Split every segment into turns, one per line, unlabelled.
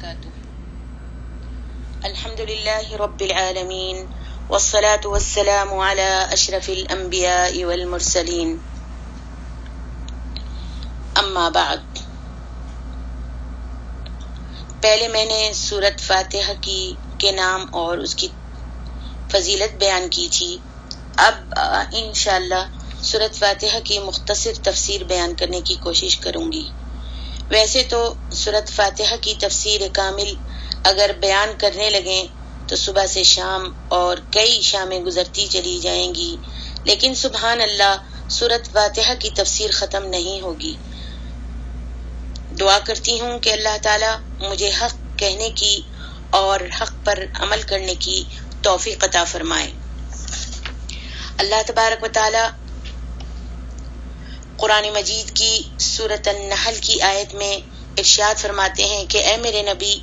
وبرکاتہ۔ الحمدللہ رب العالمین والصلاة والسلام علی اشرف الانبیاء والمرسلین، اما بعد۔ پہلے میں نے سورۃ فاتحہ کے نام اور اس کی فضیلت بیان کی تھی۔ اب انشاءاللہ سورۃ فاتحہ کی مختصر تفسیر بیان کرنے کی کوشش کروں گی۔ ویسے تو سورۃ فاتحہ کی تفسیر کامل اگر بیان کرنے لگیں تو صبح سے شام اور کئی شامیں گزرتی چلی جائیں گی، لیکن سبحان اللہ سورۃ فاتحہ کی تفسیر ختم نہیں ہوگی۔ دعا کرتی ہوں کہ اللہ تعالیٰ مجھے حق کہنے کی اور حق پر عمل کرنے کی توفیق عطا فرمائے۔ اللہ تبارک و تعالیٰ قرآن مجید کی سورۃ النحل کی آیت میں ارشاد فرماتے ہیں کہ اے میرے نبی،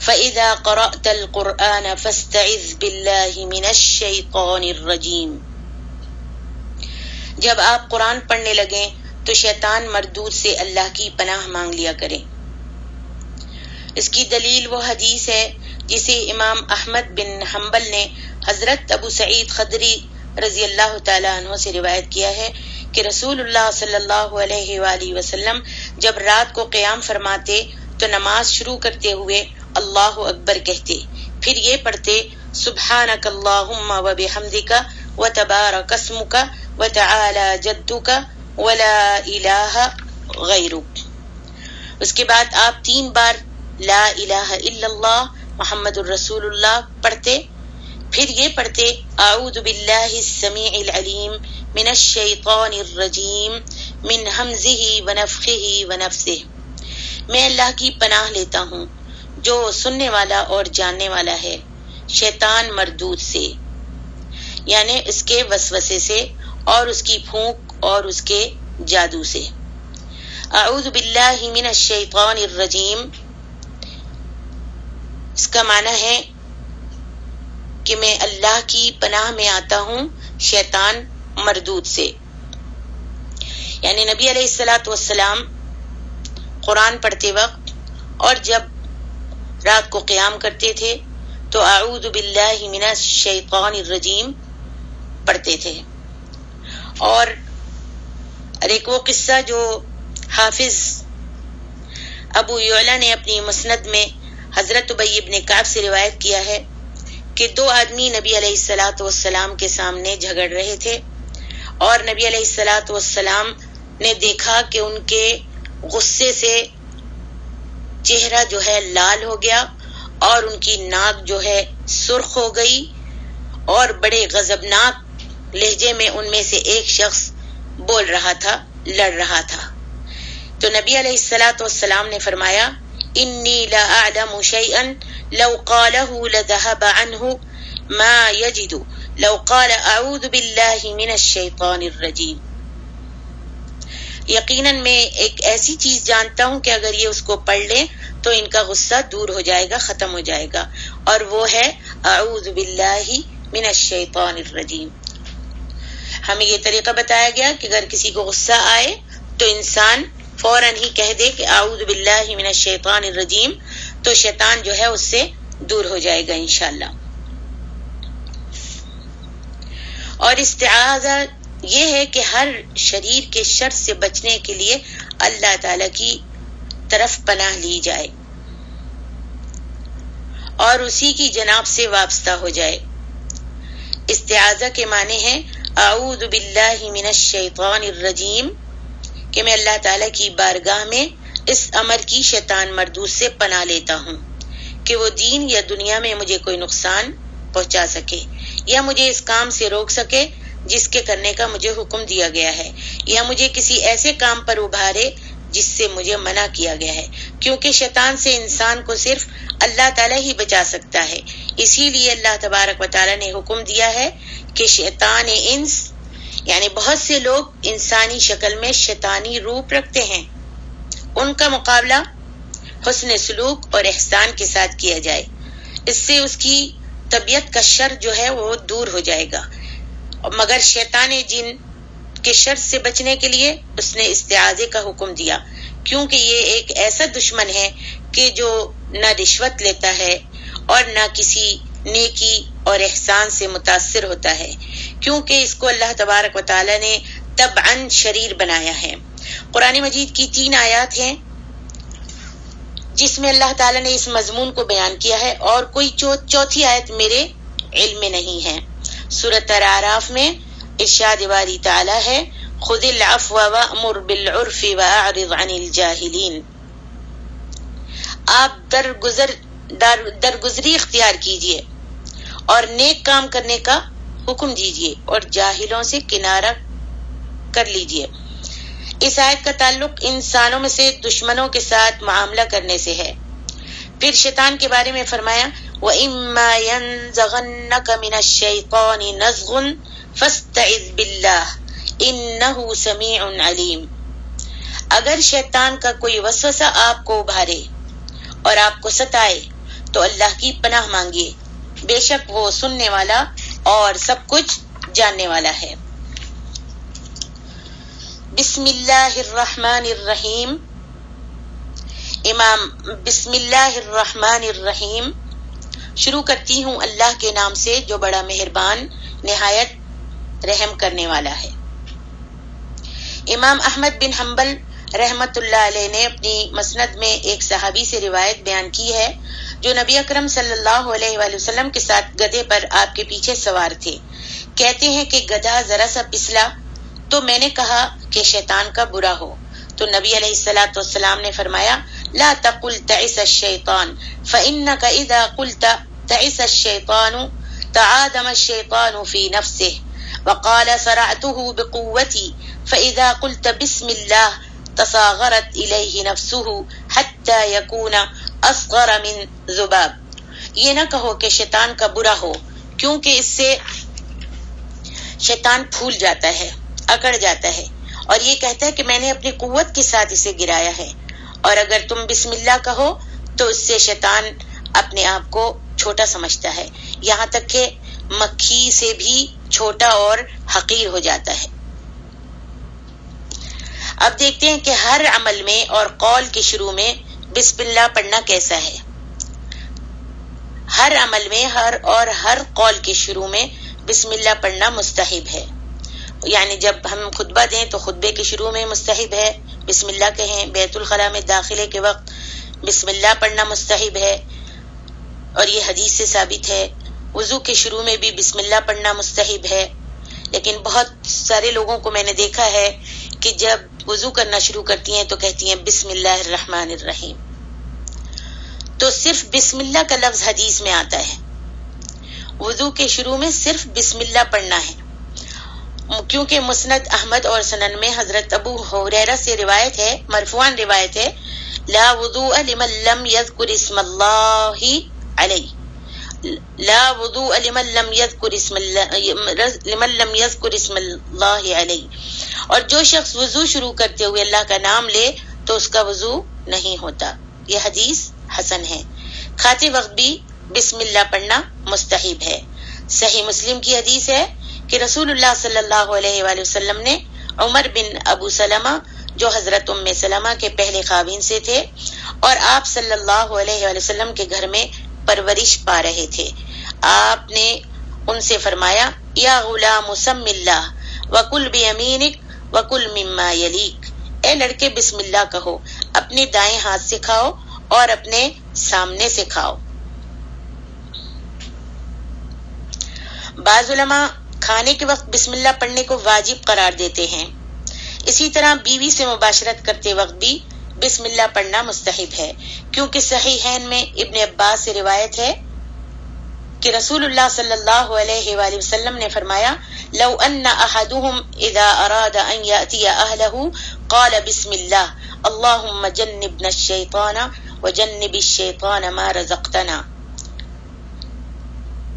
فَإِذَا قَرَأْتَ الْقُرْآنَ فَاسْتَعِذْ بِاللَّهِ مِنَ الشَّيْطَانِ الرَّجِيمِ۔ جب آپ قرآن پڑھنے لگیں تو شیطان مردود سے اللہ کی پناہ مانگ لیا کریں۔ اس کی دلیل وہ حدیث ہے جسے امام احمد بن حنبل نے حضرت ابو سعید خدری رضی اللہ تعالیٰ عنہ سے روایت کیا ہے کہ رسول اللہ صلی اللہ علیہ وآلہ وسلم جب رات کو قیام فرماتے تو نماز شروع کرتے ہوئے اللہ اکبر کہتے، پھر یہ پڑھتے سبحانک اللہم وبحمدک وتبارک اسمک وتعالی جدک ولا الہ غیرک۔ اس کے بعد آپ 3 بار لا الہ الا اللہ محمد الرسول اللہ پڑھتے، پھر یہ پڑھتے اعوذ باللہ السمیع العلیم من الشیطان الرجیم من ہمزہ ونفخہ ونفثہ۔ میں اللہ کی پناہ لیتا ہوں جو سننے والا اور جاننے والا ہے شیطان مردود سے، یعنی اس کے وسوسے سے اور اس کی پھونک اور اس کے جادو سے۔ اعوذ باللہ من الشیطان الرجیم، اس کا معنی ہے کہ میں اللہ کی پناہ میں آتا ہوں شیطان مردود سے۔ یعنی نبی علیہ الصلاۃ والسلام قرآن پڑھتے وقت اور جب رات کو قیام کرتے تھے تو اعوذ باللہ من الشیطان الرجیم پڑھتے تھے۔ اور ایک وہ قصہ جو حافظ ابو یعلا نے اپنی مسند میں حضرت ابی بن کعب سے روایت کیا ہے کہ 2 آدمی نبی علیہ الصلاۃ والسلام کے سامنے جھگڑ رہے تھے، اور نبی علیہ الصلاۃ والسلام نے دیکھا کہ ان کے غصے سے چہرہ جو ہے لال ہو گیا اور ان کی ناک جو ہے سرخ ہو گئی، اور بڑے غضبناک لہجے میں ان میں سے ایک شخص بول رہا تھا، لڑ رہا تھا۔ تو نبی علیہ الصلاۃ والسلام نے فرمایا انی لا اعلم شیئا لو قاله لذهب عنه ما يجد لو قال اعوذ باللہ من الشیطان الرجیم۔ یقیناً میں ایک ایسی چیز جانتا ہوں کہ اگر یہ اس کو پڑھ لیں تو ان کا غصہ دور ہو جائے گا، ختم ہو جائے گا، اور وہ ہے اعوذ باللہ من الشیطان الرجیم۔ ہمیں یہ طریقہ بتایا گیا کہ اگر کسی کو غصہ آئے تو انسان فوراً ہی کہہ دے کہ اعوذ باللہ من الشیطان الرجیم، تو شیطان جو ہے اس سے دور ہو جائے گا انشاءاللہ۔ اور استعاذہ یہ ہے کہ ہر شریر کے شر سے بچنے کے لیے اللہ تعالی کی طرف پناہ لی جائے اور اسی کی جناب سے وابستہ ہو جائے۔ استعاذہ کے معنی ہے اعوذ باللہ من الشیطان الرجیم، کہ میں اللہ تعالیٰ کی بارگاہ میں اس امر کی شیطان مردود سے پناہ لیتا ہوں کہ وہ دین یا دنیا میں مجھے کوئی نقصان پہنچا سکے، یا مجھے اس کام سے روک سکے جس کے کرنے کا مجھے حکم دیا گیا ہے، یا مجھے کسی ایسے کام پر ابھارے جس سے مجھے منع کیا گیا ہے، کیونکہ شیطان سے انسان کو صرف اللہ تعالیٰ ہی بچا سکتا ہے۔ اسی لیے اللہ تبارک و تعالیٰ نے حکم دیا ہے کہ شیطان انس، یعنی بہت سے لوگ انسانی شکل میں شیطانی روپ رکھتے ہیں، ان کا مقابلہ حسن سلوک اور احسان کے ساتھ کیا جائے، اس سے اس کی طبیعت کا شر جو ہے وہ دور ہو جائے گا۔ مگر شیطان جن کے شر سے بچنے کے لیے اس نے استعاذے کا حکم دیا، کیونکہ یہ ایک ایسا دشمن ہے کہ جو نہ رشوت لیتا ہے اور نہ کسی نیکی اور احسان سے متاثر ہوتا ہے، کیونکہ اس کو اللہ تبارک و تعالی نے طبعاً شریر بنایا ہے۔ قرآن مجید کی 3 آیات ہیں جس میں اللہ تعالیٰ نے اس مضمون کو بیان کیا ہے، اور کوئی چوتھی آیت میرے علم میں نہیں ہے۔ سورۃ الاعراف میں ارشاد باری تعالیٰ ہے، خذ العفو وأمر بالعرف واعرض عن الجاہلین۔ آپ درگزری اختیار کیجیے اور نیک کام کرنے کا حکم دیجیے اور جاہلوں سے کنارہ کر لیجیے۔ اس آیت کا تعلق انسانوں میں سے دشمنوں کے ساتھ معاملہ کرنے سے ہے۔ پھر شیطان کے بارے میں فرمایا، وَإِمَّا يَنزَغَنَّكَ مِنَ الشَّيْطَانِ نَزْغٌ فَاسْتَعِذْ بِاللَّهِ إِنَّهُ سَمِيعٌ عَلِيمٌ۔ اگر شیطان کا کوئی وسوسہ آپ کو ابھارے اور آپ کو ستائے تو اللہ کی پناہ مانگیے، بے شک وہ سننے والا اور سب کچھ جاننے والا ہے۔ بسم اللہ الرحمن الرحیم۔ امام بسم اللہ الرحمن الرحیم، شروع کرتی ہوں اللہ کے نام سے جو بڑا مہربان نہایت رحم کرنے والا ہے۔ امام احمد بن حنبل رحمت اللہ علیہ نے اپنی مسند میں ایک صحابی سے روایت بیان کی ہے جو نبی اکرم صلی اللہ علیہ وآلہ وسلم کے ساتھ گدھے پر آپ کے پیچھے سوار تھے۔ کہتے ہیں کہ گدھا ذرا سا پسلا تو میں نے کہا کہ شیطان کا برا ہو، تو نبی علیہ الصلوۃ والسلام نے فرمایا، لا تقل تعس الشیطان فإنك اذا قلت تعس الشیطان تعادم الشیطان في نفسه، وقال صرعته بقوتي فإذا قلت بسم الله تصاغرت إليه نفسه حتى يكون اصغر من ذباب۔ یہ نہ کہو کہ شیطان کا برا ہو، کیونکہ اس سے شیطان پھول جاتا ہے، اکڑ جاتا ہے، اور یہ کہتا ہے کہ میں نے اپنی قوت کے ساتھ اسے گرایا ہے، اور اگر تم بسم اللہ کہو تو اس سے شیطان اپنے آپ کو چھوٹا سمجھتا ہے، یہاں تک کہ مکھی سے بھی چھوٹا اور حقیر ہو جاتا ہے۔ اب دیکھتے ہیں کہ ہر عمل میں اور قول کے شروع میں بسم اللہ پڑھنا کیسا ہے۔ ہر عمل میں ہر قول کے شروع میں بسم اللہ پڑھنا مستحب ہے، یعنی جب ہم خطبہ دیں تو خطبے کے شروع میں مستحب ہے بسم اللہ کہیں، بیت الخلاء میں داخلے کے وقت بسم اللہ پڑھنا مستحب ہے، اور یہ حدیث سے ثابت ہے۔ وضو کے شروع میں بھی بسم اللہ پڑھنا مستحب ہے، لیکن بہت سارے لوگوں کو میں نے دیکھا ہے کہ جب وضو کرنا شروع کرتی ہیں تو کہتی ہیں بسم اللہ الرحمن الرحیم۔ تو صرف بسم اللہ کا لفظ حدیث میں آتا ہے، وضو کے شروع میں صرف بسم اللہ پڑھنا ہے، کیونکہ مسند احمد اور سنن میں حضرت ابو ہریرہ سے روایت ہے، مرفوعاً روایت ہے، لا وضوء لمن لم يذكر اسم اللہ علیہ، لا وضوء لمن لم يذكر اسم اللہ علیہ، اور جو شخص وضو شروع کرتے ہوئے اللہ کا نام لے تو اس کا وضو نہیں ہوتا۔ یہ حدیث حسن ہے۔ کھاتے وقت بھی بسم اللہ پڑھنا مستحب ہے۔ صحیح مسلم کی حدیث ہے کہ رسول اللہ صلی اللہ علیہ وآلہ وسلم نے عمر بن ابو سلمہ جو حضرت ام سلمہ کے پہلے خاوند سے تھے اور آپ صلی اللہ علیہ وآلہ وسلم کے گھر میں پرورش پا رہے تھے، آپ نے ان سے فرمایا، یا غلام سم اللہ وکل بیمینک وکل مما یلیک، اے لڑکے بسم اللہ کہو، اپنے دائیں ہاتھ سے کھاؤ اور اپنے سامنے سے کھاؤ۔ بعض علماء کھانے کے وقت بسم اللہ پڑھنے کو واجب قرار دیتے ہیں، اسی طرح بیوی سے مباشرت کرتے وقت بھی بسم اللہ پڑھنا مستحب ہے، کیونکہ صحیحین میں ابن عباس سے روایت ہے کہ رسول اللہ صلی اللہ علیہ وآلہ وسلم نے فرمایا، لو ان احدهم اذا اراد ان یأتی اہلہ قال بسم اللہ اللہم جنبنا الشیطان وجنب الشیطان ما رزقتنا۔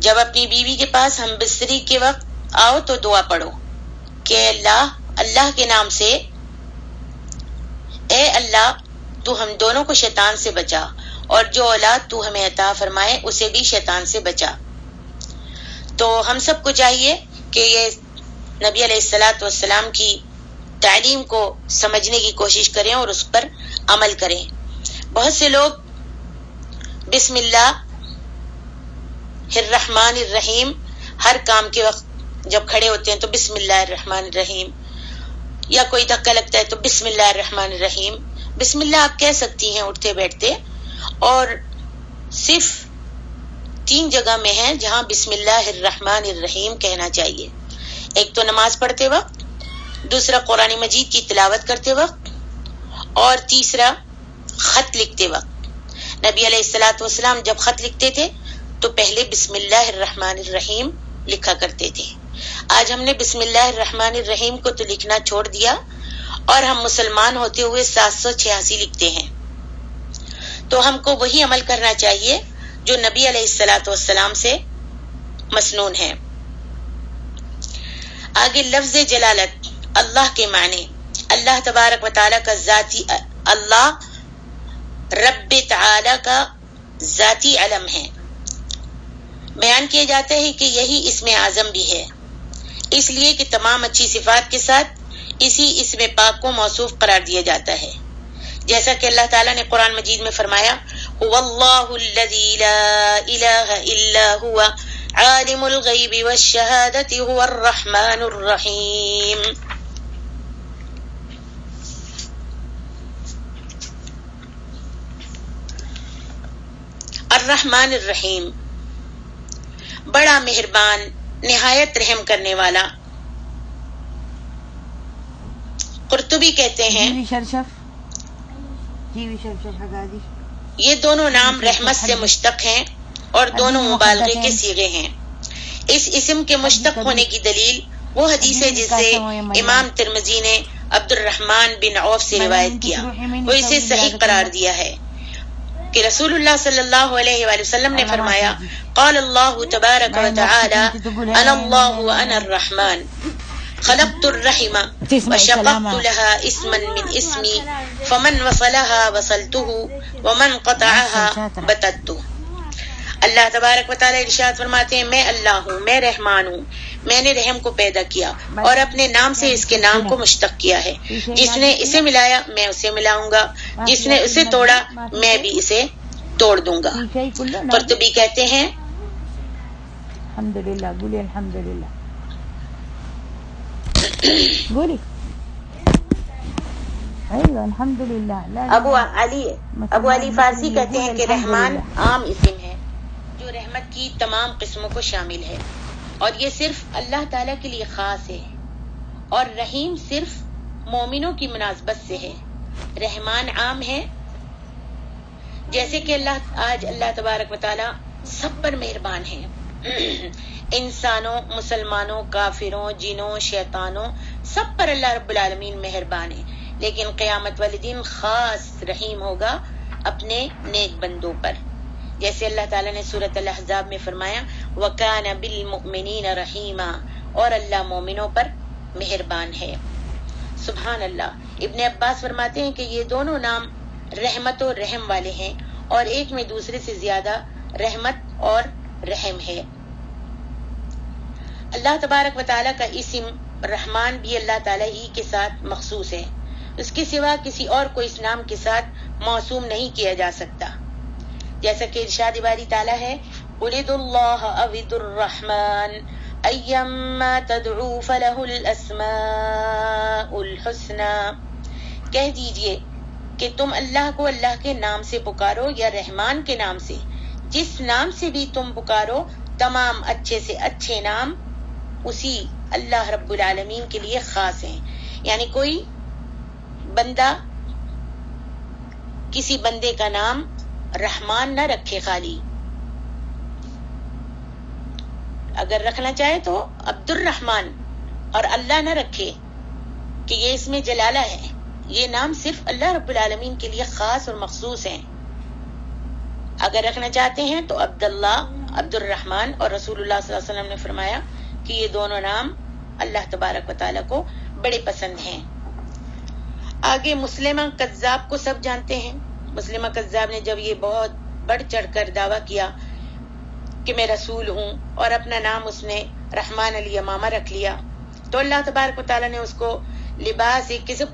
جب اپنی بیوی کے پاس ہم بستری کے وقت آؤ تو دعا پڑھو کہ اللہ کے نام سے، اے اللہ تو ہم دونوں کو شیطان سے بچا، اور جو اولاد تو ہمیں عطا فرمائے اسے بھی شیطان سے بچا۔ تو ہم سب کو چاہیے کہ یہ نبی علیہ الصلوۃ والسلام کی تعلیم کو سمجھنے کی کوشش کریں اور اس پر عمل کریں۔ بہت سے لوگ بسم اللہ الرحمن الرحیم، ہر کام کے وقت جب کھڑے ہوتے ہیں تو بسم اللہ الرحمن الرحیم، یا کوئی دھکا لگتا ہے تو بسم اللہ الرحمن الرحیم. بسم اللہ آپ کہہ سکتی ہیں اٹھتے بیٹھتے، اور صرف 3 جگہ میں ہے جہاں بسم اللہ الرحمن الرحیم کہنا چاہیے. ایک تو نماز پڑھتے وقت، دوسرا قرآن مجید کی تلاوت کرتے وقت، اور تیسرا خط لکھتے وقت. نبی علیہ الصلوۃ والسلام جب خط لکھتے تھے تو پہلے بسم اللہ الرحمن الرحیم لکھا کرتے تھے. آج ہم نے بسم اللہ الرحمن الرحیم کو تو لکھنا چھوڑ دیا، اور ہم مسلمان ہوتے ہوئے 786 لکھتے ہیں. تو ہم کو وہی عمل کرنا چاہیے جو نبی علیہ الصلوۃ والسلام سے مسنون ہے. آگے لفظ جلالت اللہ کے معنی. اللہ تبارک و تعالیٰ کا ذاتی، اللہ رب تعالی کا ذاتی علم ہے. بیان کیا جاتا ہے کہ یہی اسم اعظم بھی ہے، اس لیے کہ تمام اچھی صفات کے ساتھ اسی اسم پاک کو موصوف قرار دیا جاتا ہے. جیسا کہ اللہ تعالیٰ نے قرآن مجید میں فرمایا هو اللہ الذی لا الہ الا هو عالم الغیب والشہادۃ هو الرحمن الرحیم. الرحمن الرحیم، بڑا مہربان، نہایت رحم کرنے والا. قرطبی کہتے ہیں یہ دونوں نام رحمت سے مشتق ہیں اور دونوں مبالغے کے صیغے ہیں. اس اسم کے مشتق ہونے کی دلیل وہ حدیث ہے جسے امام ترمذی نے عبد الرحمن بن عوف سے روایت کیا. وہ اسے صحیح قرار دیا ہے کہ رسول اللہ صلی اللہ علیہ وآلہ وسلم نے فرمایا قال اللہ تبارک و تعالی انا اللہ وانا الرحمن خلقت الرحم وشققت لها اسما من اسمی فمن وصلها وصلته ومن قطعها بتته. اللہ تبارک و تعالی ارشاد فرماتے ہیں میں اللہ ہوں، میں رحمان ہوں، میں نے رحم کو پیدا کیا اور اپنے نام سے اس کے نام کو مشتق کیا ہے. جس نے اسے ملایا میں اسے ملاؤں گا، جس نے اسے توڑا میں بھی اسے توڑ دوں گا. قرطبی کہتے ہیں
الحمدللہ، بولی الحمدللہ، بولی الحمدللہ.
ابو علی فارسی کہتے ہیں کہ رحمان عام اسم ہے جو رحمت کی تمام قسموں کو شامل ہے، اور یہ صرف اللہ تعالیٰ کے لیے خاص ہے، اور رحیم صرف مومنوں کی مناسبت سے ہے. رحمان عام ہے، جیسے کہ آج اللہ تبارک و تعالیٰ سب پر مہربان ہے، انسانوں، مسلمانوں، کافروں، جنوں، شیطانوں، سب پر اللہ رب العالمین مہربان ہے. لیکن قیامت والے دن خاص رحیم ہوگا اپنے نیک بندوں پر، جیسے اللہ تعالیٰ نے سورۃ الاحزاب میں فرمایا وَكَانَ بِالْمُؤْمِنِينَ رَحِيمًا، اور اللہ مومنوں پر مہربان ہے. سبحان اللہ. ابن عباس فرماتے ہیں کہ یہ دونوں نام رحمت و رحم والے ہیں، اور ایک میں دوسرے سے زیادہ رحمت اور رحم ہے. اللہ تبارک و تعالیٰ کا اسم رحمان بھی اللہ تعالیٰ ہی کے ساتھ مخصوص ہے، اس کے سوا کسی اور کو اس نام کے ساتھ موسوم نہیں کیا جا سکتا. جیسا کہ ارشاد باری تعالیٰ ہے قُلِ ادْعُوا اللَّهَ أَوِ ادْعُوا الرَّحْمَنَ أَيَّمَّا تَدْعُوا فَلَهُ الْأَسْمَاءُ الْحُسْنَى. کہہ دیجئے کہ تم اللہ کو اللہ کے نام سے پکارو یا رحمان کے نام سے، جس نام سے بھی تم پکارو تمام اچھے سے اچھے نام اسی اللہ رب العالمین کے لیے خاص ہیں. یعنی کوئی بندہ کسی بندے کا نام رحمان نہ رکھے، خالی اگر رکھنا چاہے تو عبد الرحمن، اور اللہ نہ رکھے کہ یہ اس میں جلالہ ہے. یہ نام صرف اللہ رب العالمین کے لیے خاص اور مخصوص ہیں. اگر رکھنا چاہتے ہیں تو عبداللہ، عبد الرحمن، اور رسول اللہ صلی اللہ علیہ وسلم نے فرمایا کہ یہ دونوں نام اللہ تبارک و تعالیٰ کو بڑے پسند ہیں. آگے مسلمہ کذاب کو سب جانتے ہیں. مسلمہ کذاب نے جب یہ بہت بڑھ چڑھ کر دعویٰ کیا کہ میں رسول ہوں، اور اپنا نام اس نے رحمان علی امامہ رکھ لیا، تو اللہ تبارک و تعالیٰ نے اس کو لباس کذب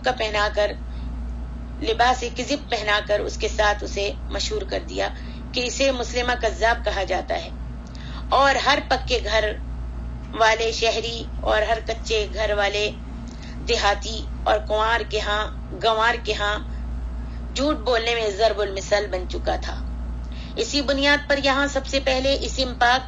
پہنا کر اس کے ساتھ اسے مشہور کر دیا کہ اسے مسلمہ کذاب کہا جاتا ہے، اور ہر پکے گھر والے شہری اور ہر کچے گھر والے دیہاتی اور گنوار کے ہاں جھوٹ بولنے میں ضرب المثل بن چکا تھا۔ اسی بنیاد پر یہاں سب سے پہلے اسم پاک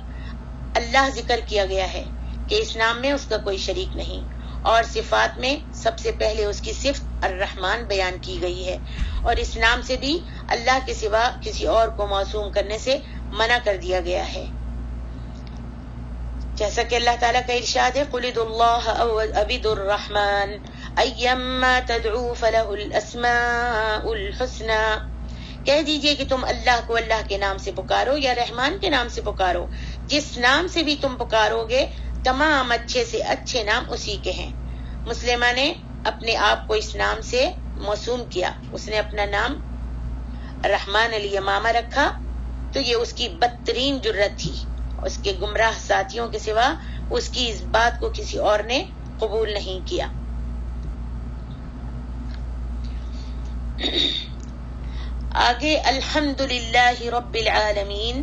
اللہ ذکر کیا گیا ہے کہ اس نام میں اس کا کوئی شریک نہیں، اور صفات میں سب سے پہلے اس کی صفت الرحمن بیان کی گئی ہے، اور اس نام سے بھی اللہ کے سوا کسی اور کو موسوم کرنے سے منع کر دیا گیا ہے، جیسا کہ اللہ تعالیٰ کا ارشاد ہے قُلِ ادعوا اللَّهَ أَوْ ادعوا الرَّحْمَنَ أَيَّمَّا تَدْعُوا فَلَهُ الْأَسْمَاءُ الْحُسْنَى، کہہ دیجئے کہ تم اللہ کو اللہ کے نام سے پکارو یا رحمان کے نام سے پکارو، جس نام سے بھی تم پکارو گے تمام اچھے سے اچھے نام اسی کے ہیں۔ مسلمہ نے اپنے آپ کو اس نام سے موسوم کیا، اس نے اپنا نام رحمان الیمامہ رکھا، تو یہ اس کی بدترین جرت تھی، اس کے گمراہ ساتھیوں کے سوا اس کی اس بات کو کسی اور نے قبول نہیں کیا۔ آگے الحمدللہ رب العالمین،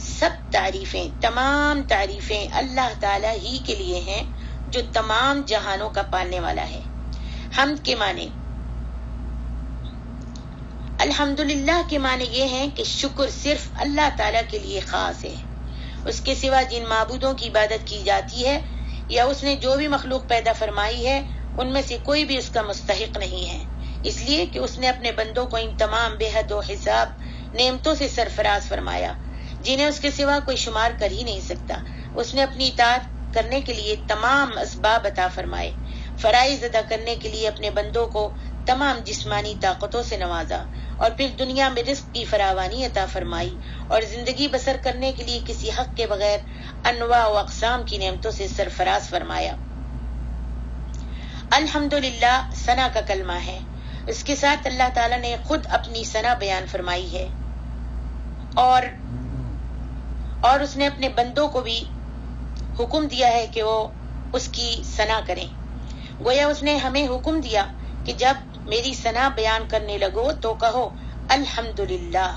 سب تعریفیں، تمام تعریفیں اللہ تعالیٰ ہی کے لیے ہیں جو تمام جہانوں کا پالنے والا ہے۔ حمد کے معنی، الحمدللہ کے معنی یہ ہیں کہ شکر صرف اللہ تعالیٰ کے لیے خاص ہے، اس کے سوا جن معبودوں کی عبادت کی جاتی ہے یا اس نے جو بھی مخلوق پیدا فرمائی ہے ان میں سے کوئی بھی اس کا مستحق نہیں ہے، اس لیے کہ اس نے اپنے بندوں کو ان تمام بے حد و حساب نعمتوں سے سرفراز فرمایا جنہیں اس کے سوا کوئی شمار کر ہی نہیں سکتا۔ اس نے اپنی اطاعت کرنے کے لیے تمام اسباب عطا فرمائے، فرائض ادا کرنے کے لیے اپنے بندوں کو تمام جسمانی طاقتوں سے نوازا، اور پھر دنیا میں رزق کی فراوانی عطا فرمائی، اور زندگی بسر کرنے کے لیے کسی حق کے بغیر انواع و اقسام کی نعمتوں سے سرفراز فرمایا۔ الحمدللہ ثنا کا کلمہ ہے، اس کے ساتھ اللہ تعالیٰ نے خود اپنی ثنا بیان فرمائی ہے، اور اس نے اپنے بندوں کو بھی حکم دیا ہے کہ وہ اس کی ثنا کریں۔ گویا اس نے ہمیں حکم دیا کہ جب میری ثنا بیان کرنے لگو تو کہو الحمدللہ۔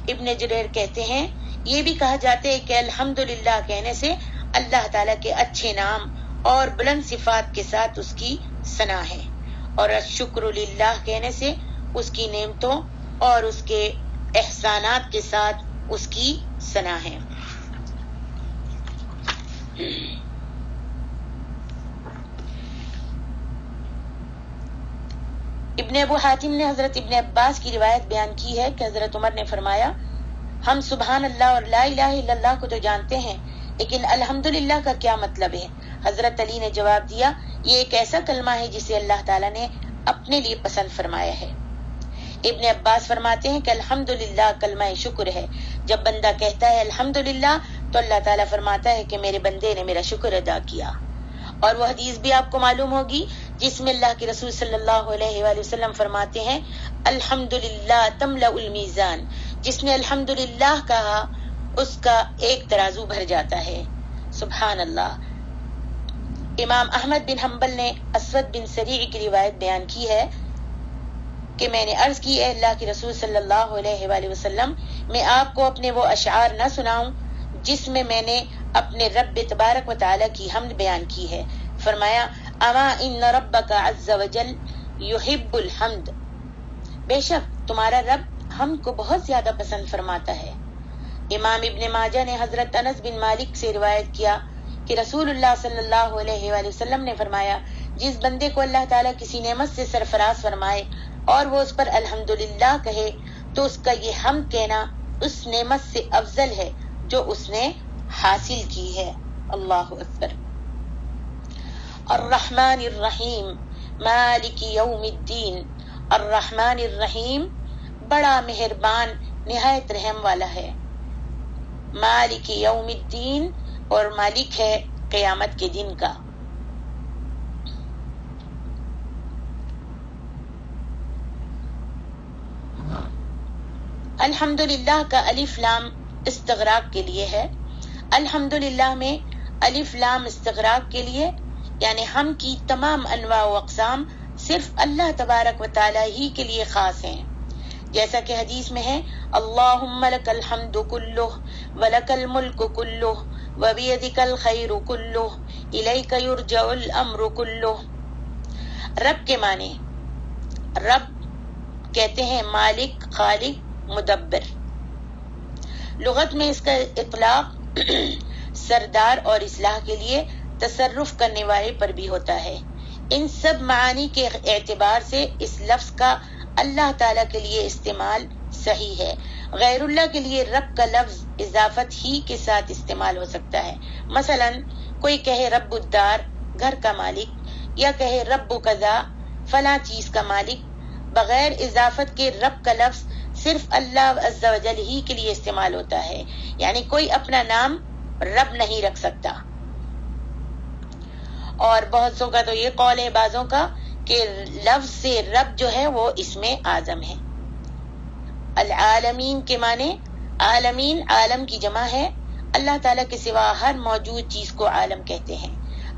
ابن جریر کہتے ہیں یہ بھی کہا جاتا ہے کہ الحمدللہ کہنے سے اللہ تعالیٰ کے اچھے نام اور بلند صفات کے ساتھ اس کی ثنا ہے، اور الشکر للہ کہنے سے اس کی نعمتوں اور اس کے احسانات کے ساتھ اس کی ثنا ہے۔ ابن ابو حاتم نے حضرت ابن عباس کی روایت بیان کی ہے کہ حضرت عمر نے فرمایا ہم سبحان اللہ اور لا الہ الا اللہ کو تو جانتے ہیں، لیکن الحمدللہ کا کیا مطلب ہے؟ حضرت علی نے جواب دیا یہ ایک ایسا کلمہ ہے جسے اللہ تعالیٰ نے اپنے لیے پسند فرمایا ہے۔ ابن عباس فرماتے ہیں کہ الحمدللہ کلمہ شکر ہے، جب بندہ کہتا ہے الحمدللہ تو اللہ تعالیٰ فرماتا ہے کہ میرے بندے نے میرا شکر ادا کیا۔ اور وہ حدیث بھی آپ کو معلوم ہوگی جس میں اللہ کے رسول صلی اللہ علیہ وآلہ وسلم فرماتے ہیں الحمدللہ تملأ المیزان، جس نے الحمدللہ کہا اس کا ایک ترازو بھر جاتا ہے۔ سبحان اللہ۔ امام احمد بن حنبل نے اسود بن سریع کی روایت بیان کی ہے کہ میں نے عرض کی اے اللہ کے رسول صلی اللہ علیہ وآلہ وسلم، میں آپ کو اپنے وہ اشعار نہ سناؤں جس میں میں نے اپنے رب تبارک و تعالی کی حمد بیان کی ہے؟ فرمایا اما ان ربک عز وجل یحب الحمد، بے شک تمہارا رب حمد کو بہت زیادہ پسند فرماتا ہے۔ امام ابن ماجہ نے حضرت انس بن مالک سے روایت کیا کہ رسول اللہ صلی اللہ علیہ وآلہ وسلم نے فرمایا جس بندے کو اللہ تعالیٰ کسی نعمت سے سرفراز فرمائے اور وہ اس پر الحمدللہ کہے تو اس کا یہ حمد کہنا اس نعمت سے افضل ہے جو اس نے حاصل کی ہے۔ اللہ اکبر۔ الرحمن الرحیم مالک یوم الدین، الرحمن الرحیم بڑا مہربان نہایت رحم والا ہے، مالک یوم الدین اور مالک ہے قیامت کے دن کا۔ الحمدللہ کا الف لام استغراق کے لیے ہے۔ الحمدللہ میں الف لام استغراق کے لیے یعنی ہم کی تمام انواع و اقسام صرف اللہ تبارک و تعالی ہی کے لیے خاص ہیں۔ جیسا کہ حدیث میں ہے اللہم لک الحمد کلہ ولک الملک کلہ وبیدک الخیر کلہ الیک یرجع الامر کلہ۔ رب کے معنی، رب کہتے ہیں مالک، خالق، مدبر۔ لغت میں اس کا اطلاق سردار اور اصلاح کے لیے تصرف کرنے والے پر بھی ہوتا ہے۔ ان سب معانی کے اعتبار سے اس لفظ کا اللہ تعالیٰ کے لیے استعمال صحیح ہے۔ غیر اللہ کے لیے رب کا لفظ اضافت ہی کے ساتھ استعمال ہو سکتا ہے۔ مثلا کوئی کہے رب الدار، گھر کا مالک، یا کہے رب کذا، فلاں چیز کا مالک، بغیر اضافت کے رب کا لفظ صرف اللہ عز و جل ہی کے لیے استعمال ہوتا ہے، یعنی کوئی اپنا نام رب نہیں رکھ سکتا۔ اور بہت سو کا تو یہ قول ہے بعضوں کا کہ لفظ سے رب جو ہے وہ اسم اعظم ہے۔ العالمین کے معنی، عالمین عالم کی جمع ہے، اللہ تعالیٰ کے سوا ہر موجود چیز کو عالم کہتے ہیں۔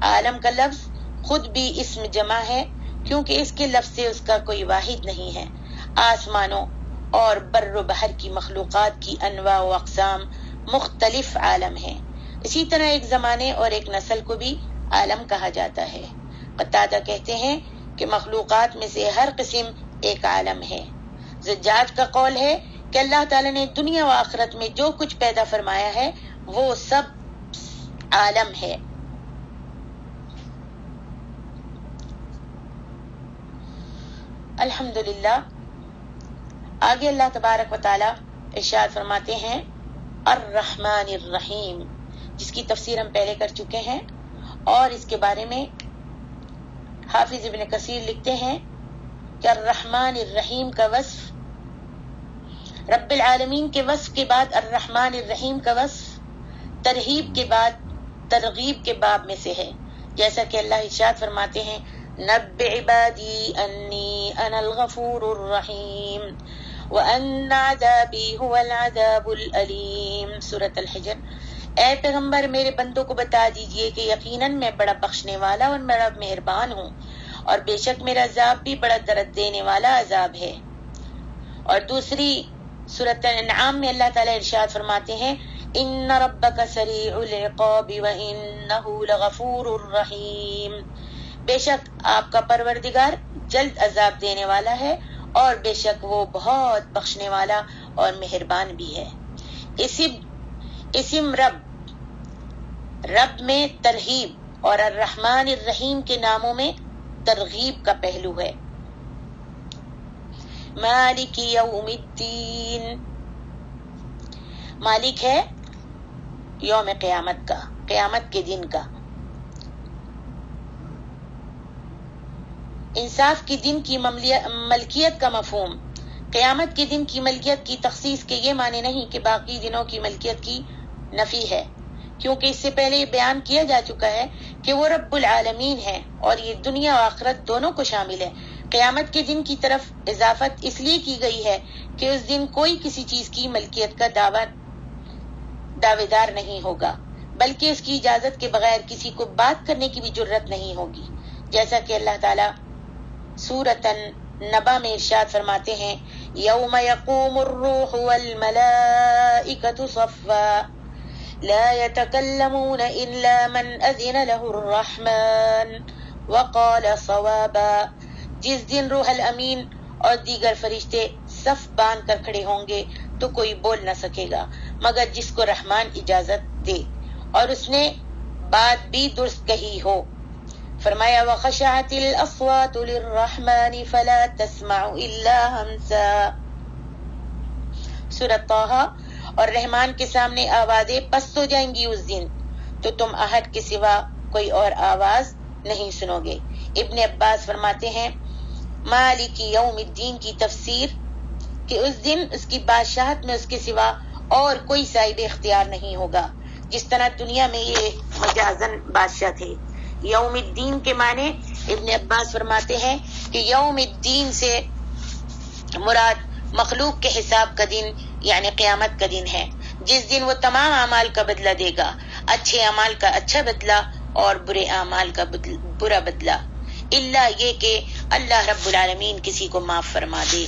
عالم کا لفظ خود بھی اسم جمع ہے کیونکہ اس کے لفظ سے اس کا کوئی واحد نہیں ہے۔ آسمانوں اور بر و بحر کی مخلوقات کی انواع و اقسام مختلف عالم ہیں۔ اسی طرح ایک زمانے اور ایک نسل کو بھی عالم کہا جاتا ہے۔ قتادہ کہتے ہیں کہ مخلوقات میں سے ہر قسم ایک عالم ہے۔ زجاج کا قول ہے کہ اللہ تعالیٰ نے دنیا و آخرت میں جو کچھ پیدا فرمایا ہے وہ سب عالم ہے۔ الحمدللہ۔ آگے اللہ تبارک و تعالیٰ ارشاد فرماتے ہیں الرحمن الرحیم، جس کی تفسیر ہم پہلے کر چکے ہیں، اور اس کے بارے میں حافظ ابن کثیر لکھتے ہیں کہ الرحمن الرحیم کا وصف، رب العالمین کے وصف کے بعد الرحمن الرحیم کا وصف ترہیب کے بعد ترغیب کے باب میں سے ہے، جیسا کہ اللہ ارشاد فرماتے ہیں نبئ عبادی انی انا الغفور الرحیم وان عذابی هو العذاب العلیم، سورۃ الحجر۔ اے پیغمبر میرے بندوں کو بتا دیجئے کہ یقیناً میں بڑا بخشنے والا اور بڑا مہربان ہوں، اور بے شک میرا عذاب بھی بڑا درد دینے والا عذاب ہے۔ اور دوسری سورۃ الانعام میں اللہ تعالیٰ ارشاد فرماتے ہیں ان ربک سریع العقاب وانہ لغفور الرحیم، بے شک آپ کا پروردگار جلد عذاب دینے والا ہے اور بے شک وہ بہت بخشنے والا اور مہربان بھی ہے۔ اسم رب میں ترہیب اور الرحمن الرحیم کے ناموں میں ترغیب کا پہلو ہے۔ مالک یوم الدین، مالک ہے یوم قیامت کا، قیامت کے دن کا۔ انصاف کے دن کی ملکیت کا مفہوم، قیامت کے دن کی ملکیت کی تخصیص کے یہ معنی نہیں کہ باقی دنوں کی ملکیت کی نفی ہے، کیونکہ اس سے پہلے یہ بیان کیا جا چکا ہے کہ وہ رب العالمین ہے اور یہ دنیا و آخرت دونوں کو شامل ہے۔ قیامت کے دن کی طرف اضافت اس لیے کی گئی ہے کہ اس دن کوئی کسی چیز کی ملکیت کا دعوے دار نہیں ہوگا، بلکہ اس کی اجازت کے بغیر کسی کو بات کرنے کی بھی جرت نہیں ہوگی، جیسا کہ اللہ تعالیٰ سورۃ النبا میں ارشاد فرماتے ہیں یوم یقوم الروح والملائکۃ صفا لا يتكلمون الا من اذن له الرحمن وقال صوابا، جس دن روح الامین اور دیگر فرشتے صف باندھ کر کھڑے ہوں گے تو کوئی بول نہ سکے گا مگر جس کو رحمان اجازت دے اور اس نے بات بھی درست کہی ہو۔ فرمایا وخشعت الاصوات للرحمن فلا تسمع الا همسا، سورۃ طٰہٰ۔ اور رحمان کے سامنے آوازیں پست ہو جائیں گی اس دن تو تم احد کے سوا کوئی اور آواز نہیں سنو گے۔ ابن عباس فرماتے ہیں مالک یوم الدین کی تفسیر کہ اس دن اس کی بادشاہت میں اس کے سوا اور کوئی صاحب اختیار نہیں ہوگا، جس طرح دنیا میں یہ مجازن بادشاہ تھے۔ یوم الدین کے معنی ابن عباس فرماتے ہیں کہ یوم الدین سے مراد مخلوق کے حساب کا دن یعنی قیامت کا دن ہے، جس دن وہ تمام اعمال کا بدلہ دے گا، اچھے اعمال کا اچھا بدلہ اور برے اعمال کا برا بدلہ، الا یہ کہ اللہ رب العالمین کسی کو معاف فرما دے۔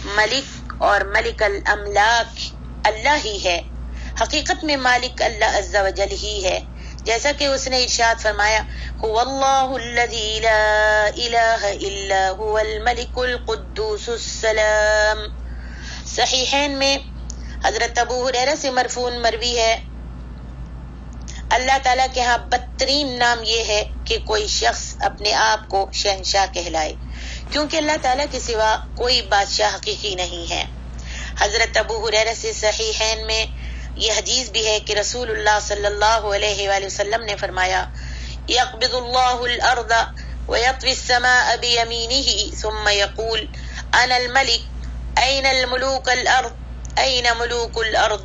ملک اور ملک الاملاک اللہ ہی ہے، حقیقت میں مالک اللہ عز و جل ہی ہے، جیسا کہ اس نے ارشاد فرمایا هو اللہ الذی لا الہ الا هو الملک القدوس السلام۔ صحیحین میں حضرت ابو ہریرہ سے مرفوع مروی ہے، اللہ تعالیٰ کے ہاں بدترین نام یہ ہے کہ کوئی شخص اپنے آپ کو شہنشاہ کہلائے، کیونکہ اللہ تعالیٰ کے سوا کوئی بادشاہ حقیقی نہیں ہے۔ حضرت ابو ہریرہ سے صحیحین میں یہ حدیث بھی ہے کہ رسول اللہ صلی اللہ علیہ وآلہ وسلم نے فرمایا یقبض اللہ الارض ویطوی السماء بیمینہ ثم یقول انا الملک این الملوک الارض این ملوک الارض